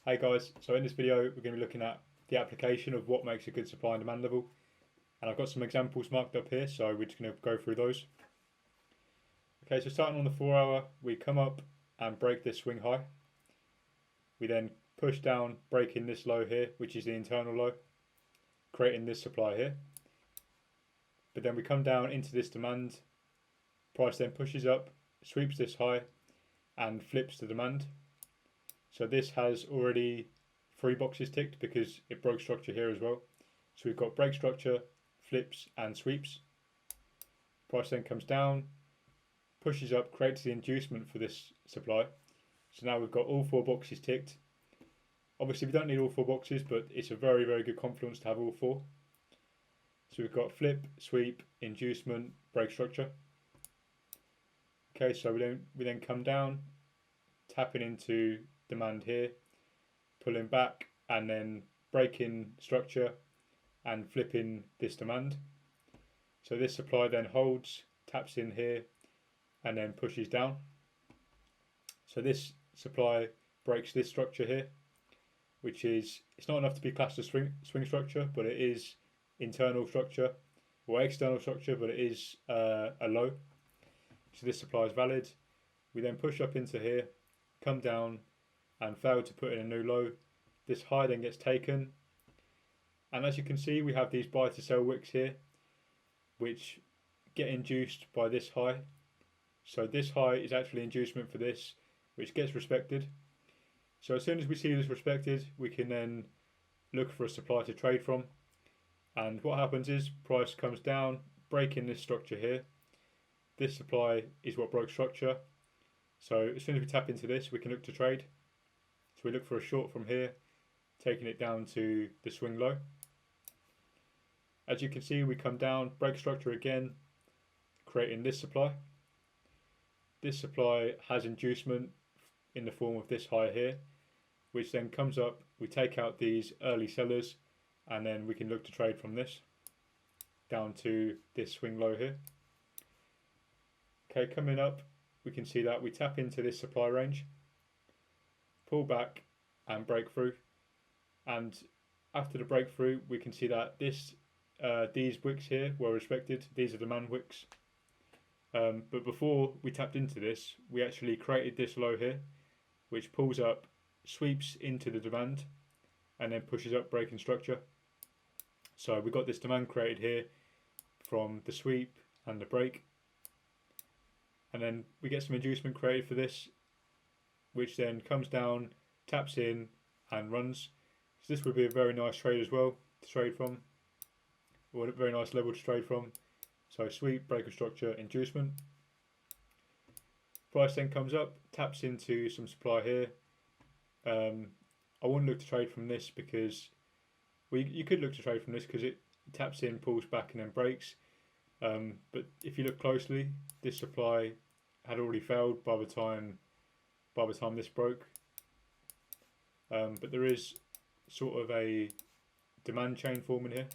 Hey guys, so in this video we're going to be looking at the application of what makes a good supply and demand level, and I've got some examples marked up here, so we're just going to go through those. Okay, so starting on the 4 hour, we come up and break this swing high. We then push down, breaking this low here, which is the internal low, creating this supply here. But then we come down into this demand, price then pushes up, sweeps this high and flips the demand. So this has already 3 boxes ticked because it broke structure here as well. So we've got break structure, flips and sweeps. Price then comes down, pushes up, creates the inducement for this supply. So now we've got all 4 boxes ticked. Obviously we don't need all 4 boxes, but it's a very, very good confluence to have all 4. So we've got flip, sweep, inducement, break structure. Okay, so we then come down, tapping into demand here, pulling back and then breaking structure and flipping this demand. So this supply then holds, taps in here and then pushes down. So this supply breaks this structure here, which is, it's not enough to be classed as swing structure, but it is internal structure or external structure, but it is a low. So this supply is valid. We then push up into here, come down and fail to put in a new low. This high then gets taken, and as you can see we have these buy to sell wicks here which get induced by this high. So this high is actually inducement for this, which gets respected. So as soon as we see this respected, we can then look for a supply to trade from, and what happens is price comes down, breaking this structure here. This supply is what broke structure, so as soon as we tap into this we can look to trade. So we look for a short from here, taking it down to the swing low. As you can see, we come down, break structure again, creating this supply. This supply has inducement in the form of this high here, which then comes up, we take out these early sellers and then we can look to trade from this down to this swing low here. Okay, coming up we can see that we tap into this supply range, pull back and break through, and after the breakthrough we can see that these wicks here were respected. These are demand wicks, but before we tapped into this we actually created this low here which pulls up, sweeps into the demand and then pushes up, breaking structure. So we got this demand created here from the sweep and the break, and then we get some inducement created for this, which then comes down, taps in and runs. So this would be a very nice trade as well to trade from, or a very nice level to trade from. So sweep, break of structure, inducement. Price then comes up, taps into some supply here. I wouldn't look to trade from this because you could look to trade from this because it taps in, pulls back and then breaks. But if you look closely, this supply had already failed by the time this broke. But there is sort of a demand chain forming here.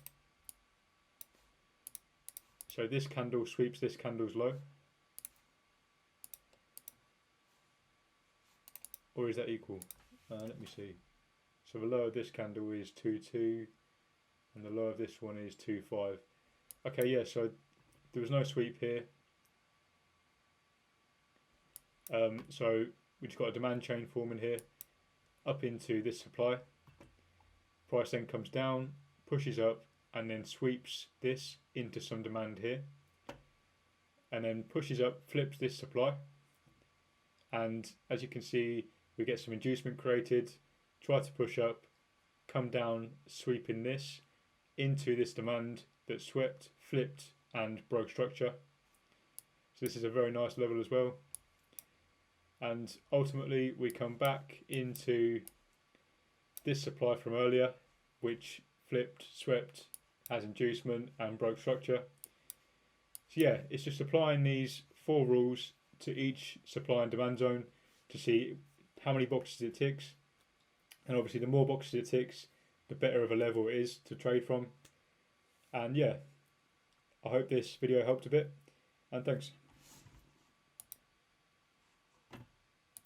So this candle sweeps this candle's low. Or is that equal? Let me see. So the low of this candle is 2.2 and the low of this one is 2.5. Okay, yeah, so there was no sweep here. So we just got a demand chain forming here up into this supply. Price then comes down, pushes up and then sweeps this into some demand here and then pushes up, flips this supply, and as you can see we get some inducement created, try to push up, come down, sweeping this into this demand that swept, flipped and broke structure. So this is a very nice level as well. And ultimately we come back into this supply from earlier which flipped, swept, has inducement and broke structure. So yeah, it's just applying these 4 rules to each supply and demand zone to see how many boxes it ticks, and obviously the more boxes it ticks the better of a level it is to trade from. And yeah, I hope this video helped a bit, and thanks.